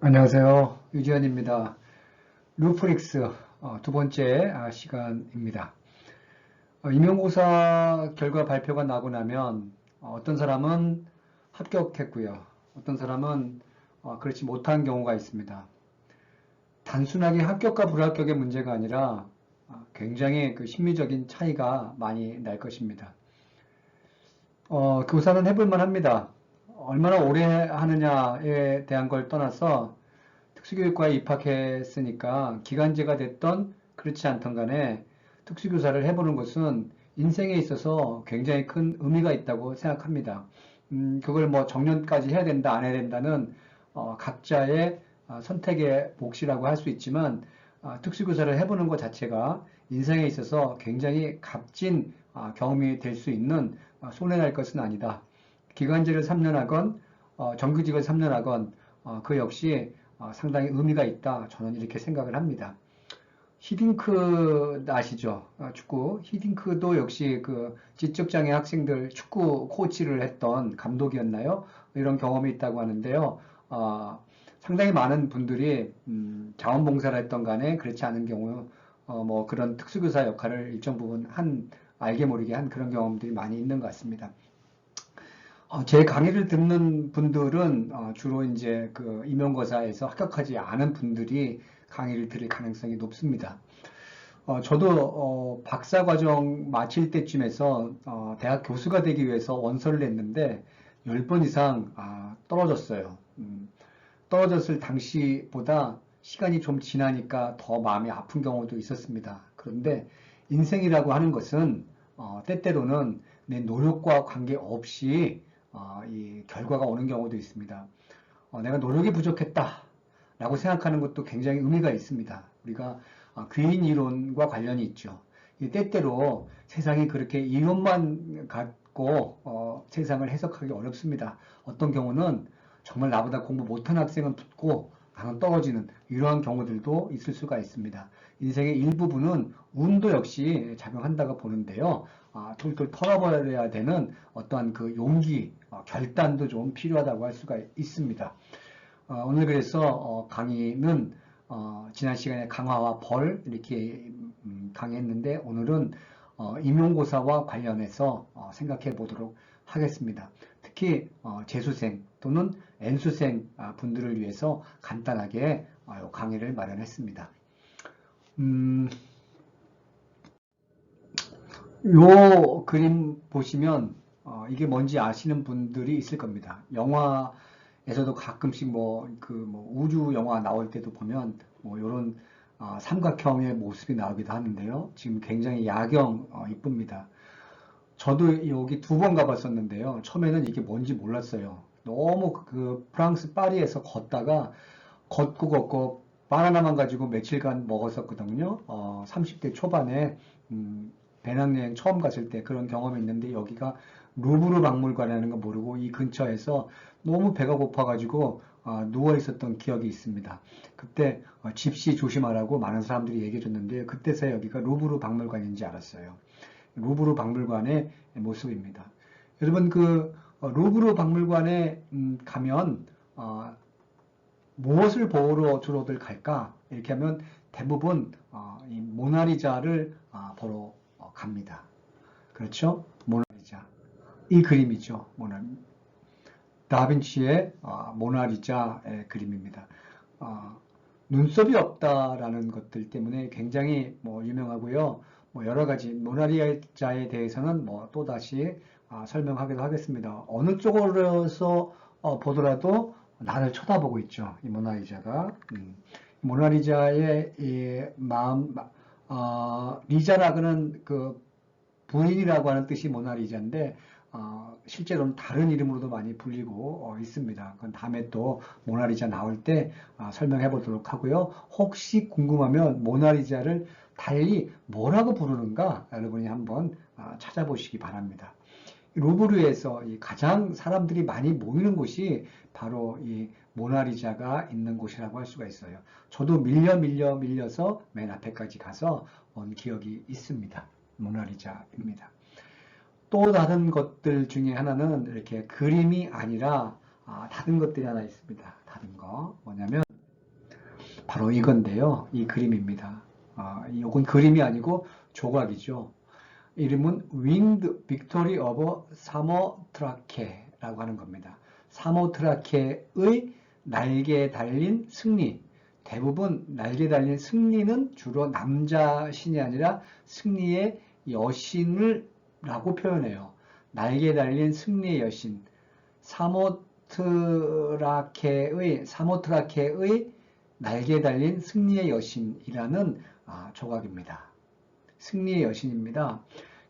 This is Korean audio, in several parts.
안녕하세요. 유지현입니다. 루프릭스 두 번째 시간입니다. 임용고사 결과 발표가 나고 나면 어떤 사람은 합격했고요. 어떤 사람은 그렇지 못한 경우가 있습니다. 단순하게 합격과 불합격의 문제가 아니라 굉장히 그 심리적인 차이가 많이 날 것입니다. 교사는 해볼만 합니다. 얼마나 오래 하느냐에 대한 걸 떠나서 특수교육과에 입학했으니까 기간제가 됐던 그렇지 않던 간에 특수교사를 해보는 것은 인생에 있어서 굉장히 큰 의미가 있다고 생각합니다. 그걸 뭐 정년까지 해야 된다, 안 해야 된다는 각자의 선택의 몫이라고 할 수 있지만 특수교사를 해보는 것 자체가 인생에 있어서 굉장히 값진 경험이 될 수 있는 손해날 것은 아니다. 기간제를 3년 하건 정규직을 3년 하건 그 역시 상당히 의미가 있다. 저는 이렇게 생각을 합니다. 히딩크 아시죠? 축구. 히딩크도 역시 그 지적장애 학생들 축구 코치를 했던 감독이었나요? 이런 경험이 있다고 하는데요. 상당히 많은 분들이 자원봉사를 했던 간에 그렇지 않은 경우 뭐 그런 특수교사 역할을 일정 부분 알게 모르게 한 그런 경험들이 많이 있는 것 같습니다. 제 강의를 듣는 분들은 주로 이제 그 임용고사에서 합격하지 않은 분들이 강의를 들을 가능성이 높습니다. 저도 박사과정 마칠 때쯤에서 대학 교수가 되기 위해서 원서를 냈는데 10번 이상 떨어졌어요. 떨어졌을 당시보다 시간이 좀 지나니까 더 마음이 아픈 경우도 있었습니다. 그런데 인생이라고 하는 것은 때때로는 내 노력과 관계없이 이 결과가 오는 경우도 있습니다. 내가 노력이 부족했다 라고 생각하는 것도 굉장히 의미가 있습니다. 우리가 귀인 이론과 관련이 있죠. 때때로 세상이 그렇게 이론만 갖고 세상을 해석하기 어렵습니다. 어떤 경우는 정말 나보다 공부 못한 학생은 붙고 나는 떨어지는 이러한 경우들도 있을 수가 있습니다. 인생의 일부분은 운도 역시 작용한다고 보는데요. 툴툴 털어버려야 되는 어떠한 그 용기, 결단도 좀 필요하다고 할 수가 있습니다. 오늘 그래서 강의는 지난 시간에 강화와 벌 이렇게 강의했는데 오늘은 임용고사와 관련해서 생각해 보도록 하겠습니다. 특히 재수생 또는 N수생 분들을 위해서 간단하게 강의를 마련했습니다. 요 그림 보시면 이게 뭔지 아시는 분들이 있을 겁니다. 영화에서도 가끔씩 우주 영화 나올 때도 보면 뭐 이런 삼각형의 모습이 나오기도 하는데요. 지금 굉장히 야경 이쁩니다. 저도 여기 2번 가봤었는데요. 처음에는 이게 뭔지 몰랐어요. 너무 그 프랑스 파리에서 걷고 바나나만 가지고 며칠간 먹었었거든요. 30대 초반에 배낭여행 처음 갔을 때 그런 경험이 있는데 여기가 루브르 박물관이라는 거 모르고 이 근처에서 너무 배가 고파가지고 누워 있었던 기억이 있습니다. 그때 집시 조심하라고 많은 사람들이 얘기해 줬는데 그때서야 여기가 루브르 박물관인지 알았어요. 루브르 박물관의 모습입니다. 여러분 그 루브르 박물관에 가면 무엇을 보러 주로들 갈까? 이렇게 하면 대부분 이 모나리자를 보러 갑니다. 그렇죠? 모나리자. 이 그림이죠. 다빈치의 모나리자의 그림입니다. 눈썹이 없다라는 것들 때문에 굉장히 유명하고요. 여러 가지 모나리자에 대해서는 또다시 설명하기도 하겠습니다. 어느 쪽으로서 보더라도 나를 쳐다보고 있죠. 이 모나리자가. 모나리자의 이 마음, 리자라고는 그 부인이라고 하는 뜻이 모나리자인데 실제로는 다른 이름으로도 많이 불리고 있습니다. 그건 다음에 또 모나리자 나올 때 설명해 보도록 하고요. 혹시 궁금하면 모나리자를 달리 뭐라고 부르는가 여러분이 한번 찾아보시기 바랍니다. 루브르에서 가장 사람들이 많이 모이는 곳이 바로 이 모나리자가 있는 곳이라고 할 수가 있어요. 저도 밀려서 맨 앞에까지 가서 온 기억이 있습니다. 모나리자입니다. 또 다른 것들 중에 하나는 이렇게 그림이 아니라 다른 것들이 하나 있습니다. 다른 거 뭐냐면 바로 이건데요. 이 그림입니다. 이건 그림이 아니고 조각이죠. 이름은 Winged Victory of 사모트라케라고 하는 겁니다. 사모트라케의 날개에 달린 승리. 대부분 날개에 달린 승리는 주로 남자 신이 아니라 승리의 여신을 라고 표현해요. 날개에 달린 승리의 여신. 사모트라케의 날개에 달린 승리의 여신이라는 조각입니다. 승리의 여신입니다.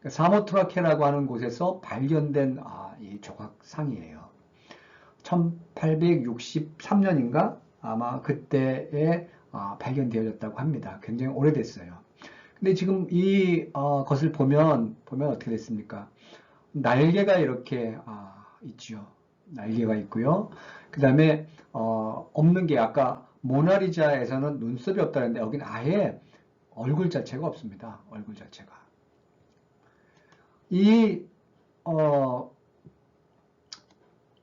사모트라케라고 하는 곳에서 발견된 이 조각상이에요. 1863년인가 아마 그때에 발견되어졌다고 합니다. 굉장히 오래됐어요. 근데 지금 이 것을 보면 어떻게 됐습니까? 날개가 이렇게 있죠. 날개가 있고요. 그 다음에 없는 게 아까 모나리자에서는 눈썹이 없다는데 여기는 아예 얼굴 자체가 없습니다. 얼굴 자체가. 이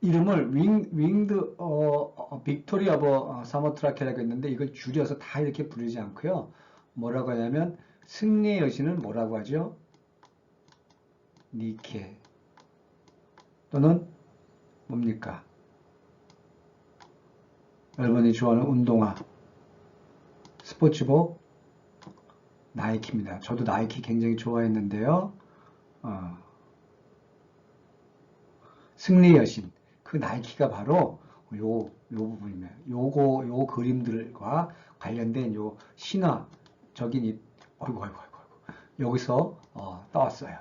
이름을 윙드 빅토리 오브 사모트라케라고 했는데 이걸 줄여서 다 이렇게 부르지 않고요. 뭐라고 하냐면 승리의 여신은 뭐라고 하죠? 니케 또는 뭡니까? 여러분이 좋아하는 운동화 스포츠복 나이키입니다. 저도 나이키 굉장히 좋아했는데요. 승리의 여신 그 나이키가 바로 요 부분입니다. 요 그림들과 관련된 요 신화적인 어이구 여기서 따왔어요.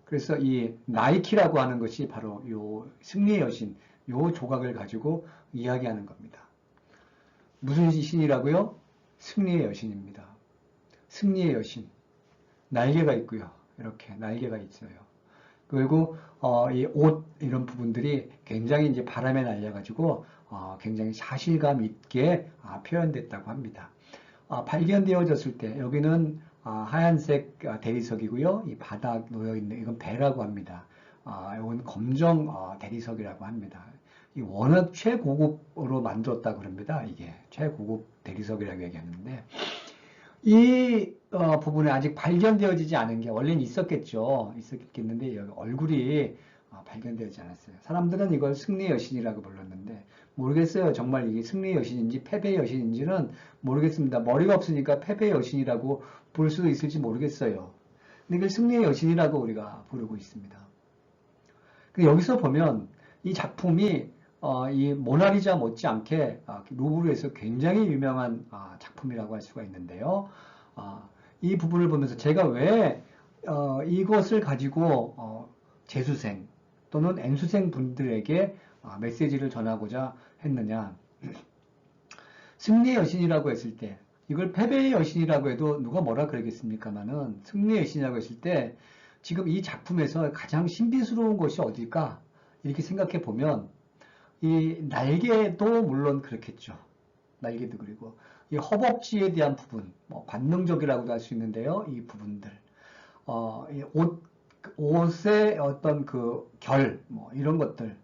그래서 이 나이키라고 하는 것이 바로 요 승리의 여신 요 조각을 가지고 이야기하는 겁니다. 무슨 신이라고요? 승리의 여신입니다. 승리의 여신 날개가 있고요. 이렇게 날개가 있어요. 그리고 이 옷 이런 부분들이 굉장히 이제 바람에 날려가지고 굉장히 사실감 있게 표현됐다고 합니다. 발견되어졌을 때 여기는 하얀색 대리석이고요. 이 바닥 놓여 있는 이건 배라고 합니다. 이건 검정 대리석이라고 합니다. 이 워낙 최고급으로 만들었다고 그럽니다. 이게 최고급 대리석이라고 얘기하는데 이 부분에 아직 발견되어지지 않은 게 원래는 있었겠는데 여기 얼굴이 발견되지 않았어요. 사람들은 이걸 승리의 여신이라고 불렀는데 모르겠어요. 정말 이게 승리의 여신인지 패배의 여신인지는 모르겠습니다. 머리가 없으니까 패배의 여신이라고 부를 수도 있을지 모르겠어요. 근데 이걸 승리의 여신이라고 우리가 부르고 있습니다. 근데 여기서 보면 이 작품이 이 모나리자 못지않게 루브르에서 굉장히 유명한 작품이라고 할 수가 있는데요. 이 부분을 보면서 제가 왜 이것을 가지고 재수생 또는 N수생 분들에게 메시지를 전하고자 했느냐. 승리의 여신이라고 했을 때 이걸 패배의 여신이라고 해도 누가 뭐라 그러겠습니까마는 승리의 여신이라고 했을 때 지금 이 작품에서 가장 신비스러운 것이 어딜까 이렇게 생각해 보면 이 날개도 물론 그렇겠죠. 날개도 그리고 이 허벅지에 대한 부분, 관능적이라고도 할 수 있는데요. 이 부분들, 이 옷의 어떤 그 결, 이런 것들,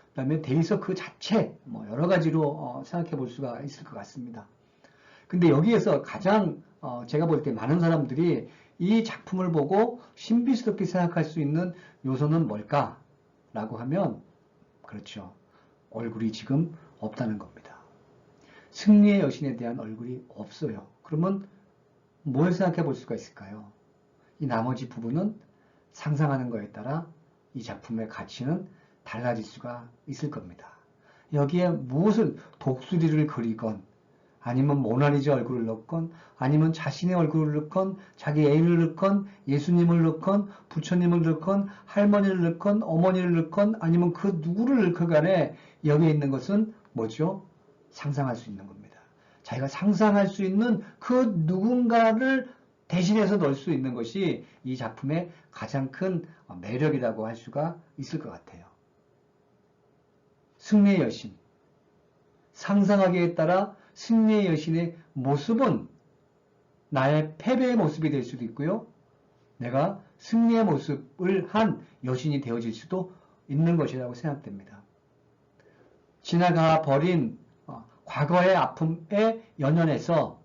그다음에 대리석 그 자체, 여러 가지로 생각해 볼 수가 있을 것 같습니다. 근데 여기에서 가장 제가 볼 때 많은 사람들이 이 작품을 보고 신비스럽게 생각할 수 있는 요소는 뭘까라고 하면 그렇죠. 얼굴이 지금 없다는 겁니다. 승리의 여신에 대한 얼굴이 없어요. 그러면 뭘 생각해 볼 수가 있을까요? 이 나머지 부분은 상상하는 거에 따라 이 작품의 가치는 달라질 수가 있을 겁니다. 여기에 무엇을 독수리를 그리건 아니면 모나리자 얼굴을 넣건 아니면 자신의 얼굴을 넣건 자기 애인을 넣건 예수님을 넣건 부처님을 넣건 할머니를 넣건 어머니를 넣건 아니면 그 누구를 넣건 간에 여기에 있는 것은 뭐죠? 상상할 수 있는 겁니다. 자기가 상상할 수 있는 그 누군가를 대신해서 넣을 수 있는 것이 이 작품의 가장 큰 매력이라고 할 수가 있을 것 같아요. 승리의 여신. 상상하기에 따라 승리의 여신의 모습은 나의 패배의 모습이 될 수도 있고요. 내가 승리의 모습을 한 여신이 되어질 수도 있는 것이라고 생각됩니다. 지나가 버린 과거의 아픔에 연연해서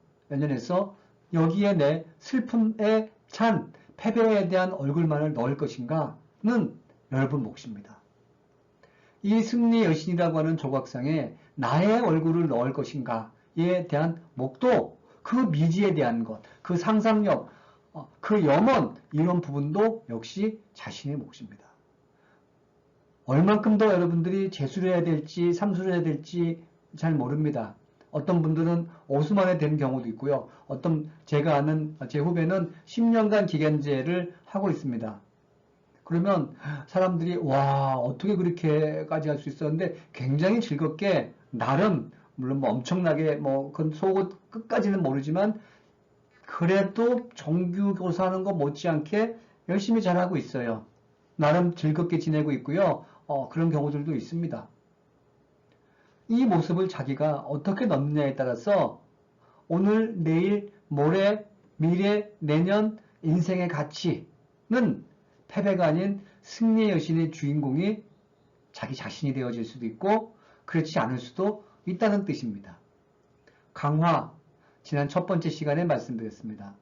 여기에 내 슬픔에 찬 패배에 대한 얼굴만을 넣을 것인가는 여러분 몫입니다. 이 승리 여신이라고 하는 조각상에 나의 얼굴을 넣을 것인가에 대한 몫도 그 미지에 대한 것, 그 상상력, 그 염원 이런 부분도 역시 자신의 몫입니다. 얼만큼 더 여러분들이 재수를 해야 될지 삼수를 해야 될지 잘 모릅니다. 어떤 분들은 오수만에 되는 경우도 있고요. 제가 아는 제 후배는 10년간 기간제를 하고 있습니다. 그러면 사람들이 와 어떻게 그렇게까지 할 수 있었는데 굉장히 즐겁게 나름 물론 뭐 엄청나게 그건 속옷 끝까지는 모르지만 그래도 정규 교사하는 거 못지않게 열심히 잘하고 있어요. 나름 즐겁게 지내고 있고요. 그런 경우들도 있습니다. 이 모습을 자기가 어떻게 넣느냐에 따라서 오늘, 내일, 모레, 미래, 내년 인생의 가치는 패배가 아닌 승리의 여신의 주인공이 자기 자신이 되어질 수도 있고 그렇지 않을 수도 있다는 뜻입니다. 강화, 지난 첫 번째 시간에 말씀드렸습니다.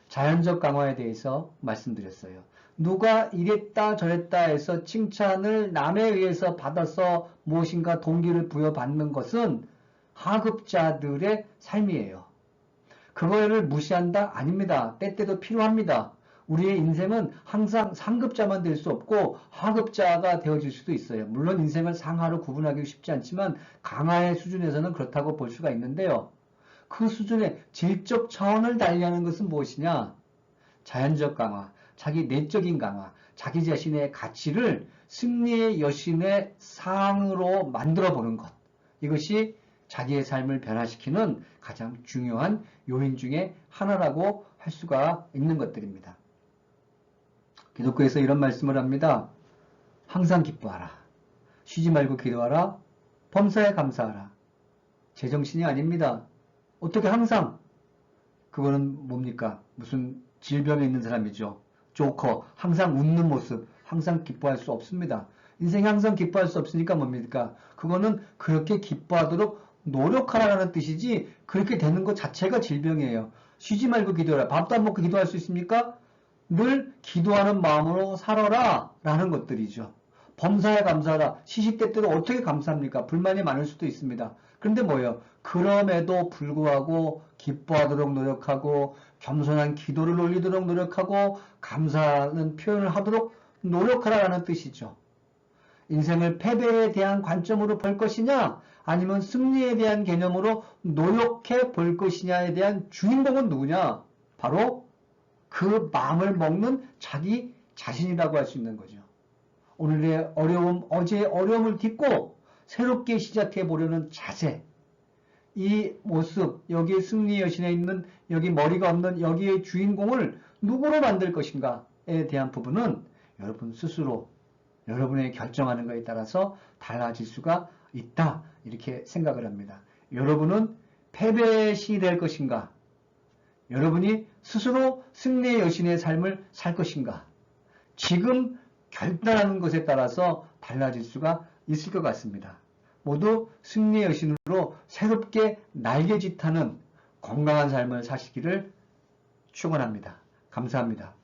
자연적 강화에 대해서 말씀드렸어요. 누가 이랬다 저랬다 해서 칭찬을 남에 의해서 받아서 무엇인가 동기를 부여받는 것은 하급자들의 삶이에요. 그거를 무시한다? 아닙니다. 때때도 필요합니다. 우리의 인생은 항상 상급자만 될 수 없고 하급자가 되어질 수도 있어요. 물론 인생을 상하로 구분하기 쉽지 않지만 강화의 수준에서는 그렇다고 볼 수가 있는데요. 그 수준의 질적 차원을 달리하는 것은 무엇이냐? 자연적 강화, 자기 내적인 강화, 자기 자신의 가치를 승리의 여신의 상으로 만들어 보는 것. 이것이 자기의 삶을 변화시키는 가장 중요한 요인 중에 하나라고 할 수가 있는 것들입니다. 기독교에서 이런 말씀을 합니다. 항상 기뻐하라. 쉬지 말고 기도하라. 범사에 감사하라. 제정신이 아닙니다. 어떻게 항상? 그거는 뭡니까? 무슨 질병에 있는 사람이죠. 조커, 항상 웃는 모습, 항상 기뻐할 수 없습니다. 인생에 항상 기뻐할 수 없으니까 뭡니까? 그거는 그렇게 기뻐하도록 노력하라는 뜻이지 그렇게 되는 것 자체가 질병이에요. 쉬지 말고 기도하라. 밥도 안 먹고 기도할 수 있습니까? 늘 기도하는 마음으로 살아라 라는 것들이죠. 범사에 감사하라. 시시때때로 어떻게 감사합니까? 불만이 많을 수도 있습니다. 그런데 뭐예요? 그럼에도 불구하고 기뻐하도록 노력하고 겸손한 기도를 올리도록 노력하고 감사하는 표현을 하도록 노력하라는 뜻이죠. 인생을 패배에 대한 관점으로 볼 것이냐 아니면 승리에 대한 개념으로 노력해 볼 것이냐에 대한 주인공은 누구냐? 바로 그 마음을 먹는 자기 자신이라고 할 수 있는 거죠. 오늘의 어려움, 어제의 어려움을 딛고 새롭게 시작해 보려는 자세. 이 모습, 여기에 승리 여신에 있는 여기 머리가 없는 여기의 주인공을 누구로 만들 것인가에 대한 부분은 여러분 스스로 여러분의 결정하는 것에 따라서 달라질 수가 있다. 이렇게 생각을 합니다. 여러분은 패배의 신이 될 것인가? 여러분이 스스로 승리의 여신의 삶을 살 것인가? 지금 결단하는 것에 따라서 달라질 수가 있을 것 같습니다. 모두 승리의 여신으로 새롭게 날개짓하는 건강한 삶을 사시기를 축원합니다. 감사합니다.